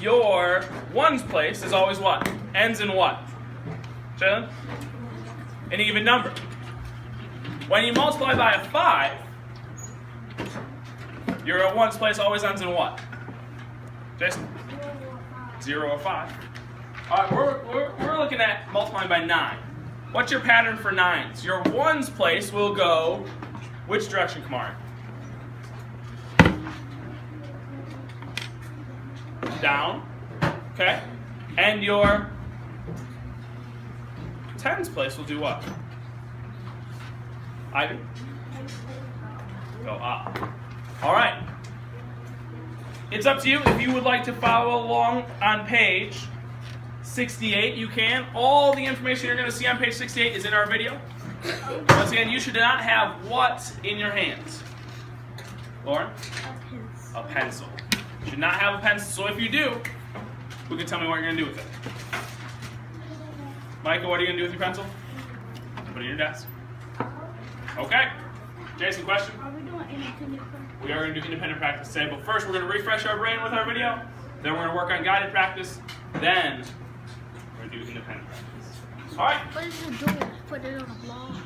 your ones place is always what? Ends in what? Jalen? An even number. When you multiply by a 5, your ones place always ends in what? Jason? 0 or 5. All right, we're looking at multiplying by 9. What's your pattern for 9s? Your ones place will go which direction, Kamari? Down. Okay. And your tens place will do what? Ivy? Go up. All right. It's up to you. If you would like to follow along on page 68, you can. All the information you're going to see on page 68 is in our video. Once again, you should not have what in your hands? Lauren? A pencil. You should not have a pencil. So if you do, who can tell me what you're going to do with it? Micah, what are you going to do with your pencil? Put it in your desk. Okay. Jason, question? Are we doing independent practice? We are going to do independent practice today, but first we're going to refresh our brain with our video. Then we're going to work on guided practice. Then we're going to do independent practice. All right. What is it doing? Put it on a blog.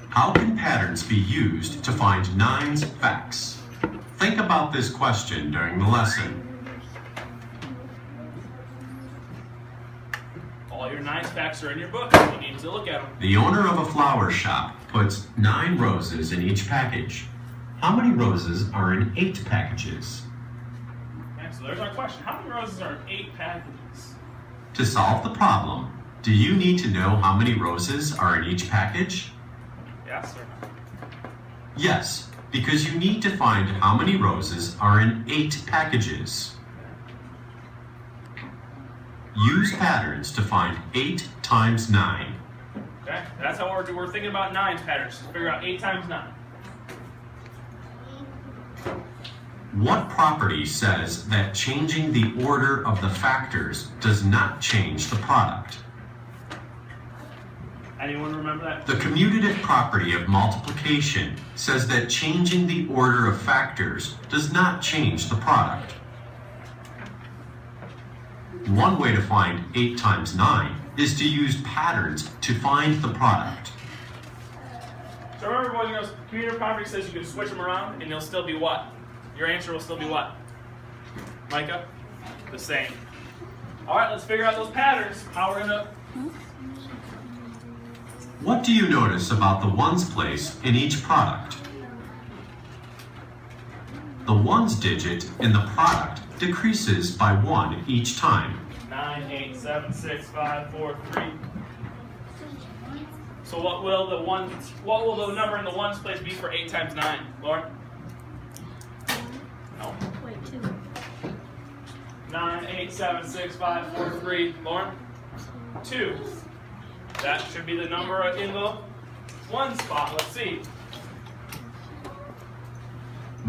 How can patterns be used to find 9's facts? Think about this question during the lesson. All your 9's facts are in your book. You need to look at them. The owner of a flower shop puts 9 roses in each package. How many roses are in 8 packages? Okay, so there's our question. How many roses are in 8 packages? To solve the problem, do you need to know how many roses are in each package? Yes or no? Yes, because you need to find how many roses are in 8 packages. Use patterns to find 8 times 9. Okay, that's how we're thinking about 9's patterns. To figure out 8 times 9. What property says that changing the order of the factors does not change the product? Anyone remember that? The commutative property of multiplication says that changing the order of factors does not change the product. One way to find 8 times 9 is to use patterns to find the product. So remember, boys and girls, commutative property says you can switch them around and they'll still be what? Your answer will still be what? Micah? The same. All right, let's figure out those patterns. How we're going to... What do you notice about the ones place in each product? The ones digit in the product decreases by 1 each time. 9, 8, 7, 6, 5, 4, 3. So what will the number in the ones place be for 8 times 9? Lauren? No. Wait, 2. 9, 8, 7, 6, 5, 4, 3. Lauren? 2. That should be the number in the one spot. Let's see.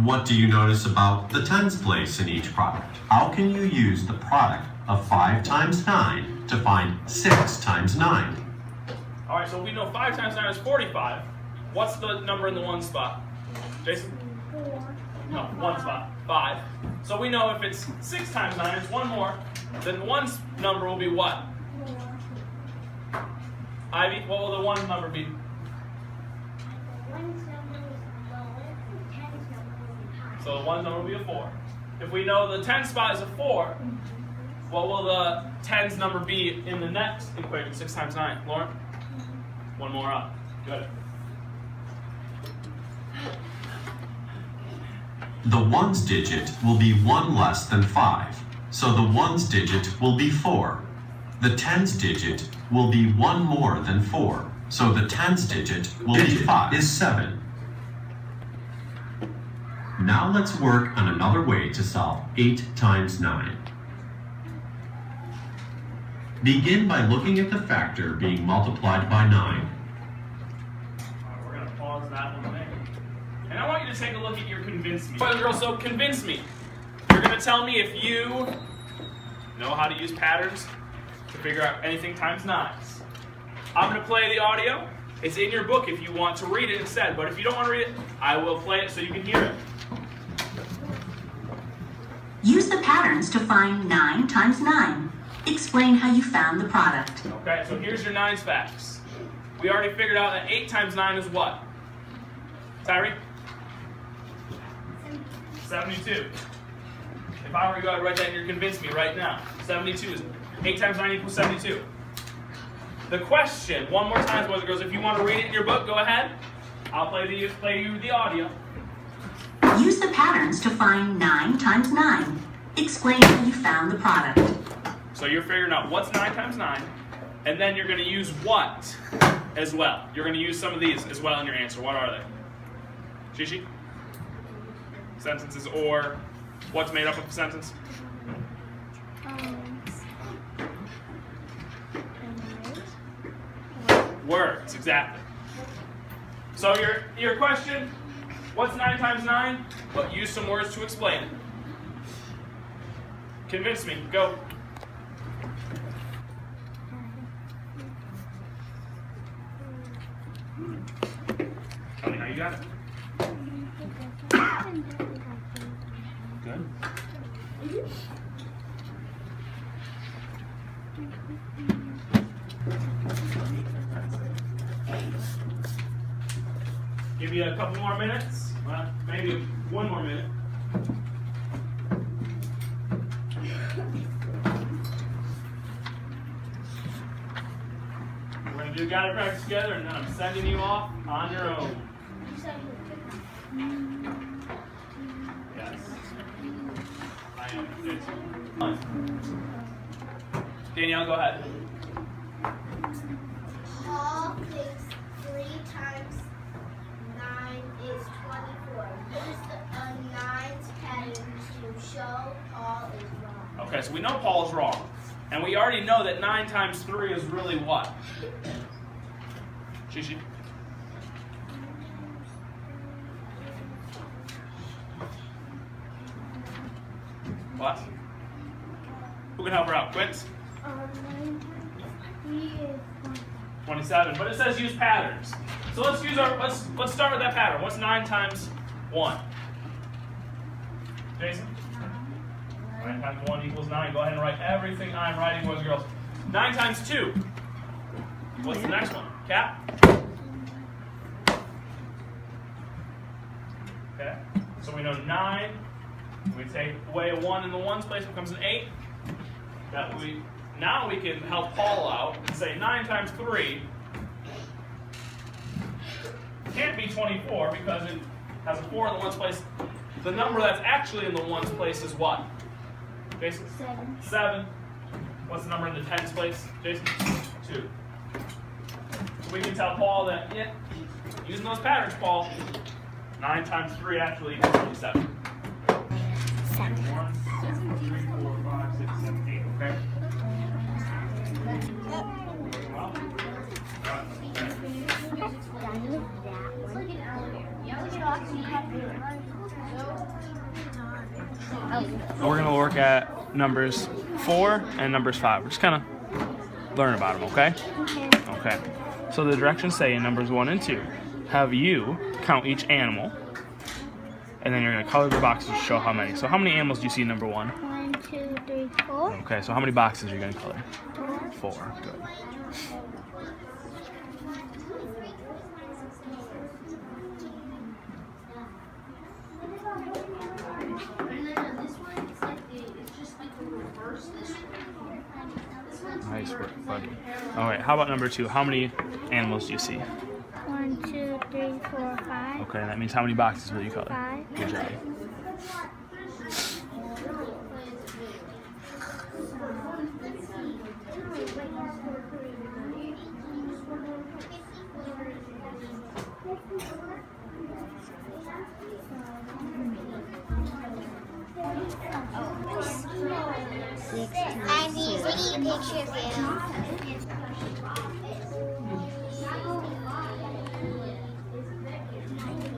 What do you notice about the tens place in each product? How can you use the product of 5 times 9 to find 6 times 9? All right, so we know 5 times 9 is 45. What's the number in the one spot? Jason? 4. No, one spot. 5. So we know if it's 6 times 9, it's 1 more, then the one number will be what? 4. Ivy, what will the one number be? So the one number will be a 4. If we know the 10 spot is a 4, what will the tens number be in the next equation? 6 times 9. Lauren? 1 more up. Good. The ones digit will be 1 less than 5, so the ones digit will be 4. The tens digit will be 1 more than 4, so the tens digit will be 5 is 7. Now let's work on another way to solve 8 times 9. Begin by looking at the factor being multiplied by 9. All right, we're going to pause that one there. And I want you to take a look at your convince me. Boys and girls, so convince me. You're going to tell me if you know how to use patterns to figure out anything times 9s. I'm going to play the audio. It's in your book if you want to read it instead, but if you don't want to read it, I will play it so you can hear it. Use the patterns to find 9 times 9. Explain how you found the product. Okay, so here's your 9's facts. We already figured out that 8 times 9 is what? Tyree? 72. If I were you, I'd write that and you're convinced me right now. 72 is 8 times 9 equals 72. The question, one more time, boys and girls, if you want to read it in your book, go ahead. I'll play you the audio. Use the patterns to find 9 times 9. Explain how you found the product. So you're figuring out what's 9 times 9, and then you're going to use what as well. You're going to use some of these as well in your answer. What are they? Shishi? Sentences or what's made up of a sentence? Words, exactly. So your question, what's 9 times 9? Well, use some words to explain it. Convince me. Go. Tell me how you got it. Good. Give you a couple more minutes. Well, maybe one more minute. We're going to do guided practice together, and then I'm sending you off on your own. Yes. I am. Danielle, go ahead. Paul thinks 3 times 9 is 24. Use the 9's pattern to show Paul is wrong. Okay, so we know Paul is wrong. And we already know that 9 times 3 is really what? Shishi? What? Who can help her out? Quince? 27. But it says use patterns. So let's start with that pattern. What's 9 times 1? Jason? 9 times 1 equals 9. Go ahead and write everything I'm writing, boys and girls. 9 times 2. What's the next one? Cap? Okay. So we know 9. We take away a 1 in the 1's place, becomes an 8. Now we can help Paul out and say 9 times 3 can't be 24 because it has a 4 in the 1's place. The number that's actually in the 1's place is what? Jason? 7. What's the number in the 10's place? Jason? 2. So we can tell Paul that, yeah, using those patterns, Paul, 9 times 3 actually equals 27. 1, 2, 3, 4, 5, 6, 7, 8. Okay? We're going to look at numbers 4 and numbers 5. We're just kind of learn about them, okay? Okay. So the directions say in numbers 1 and 2, have you count each animal, and then you're going to color the boxes to show how many. So how many animals do you see in number 1? 1, 2, 3, 4. Okay, so how many boxes are you going to color? 4. Good. Nice work, buddy. All right, how about number 2? How many animals do you see? 1, 2, 3, 4, 5. Okay, that means how many boxes will you color? 5. Good job. I need a picture of you.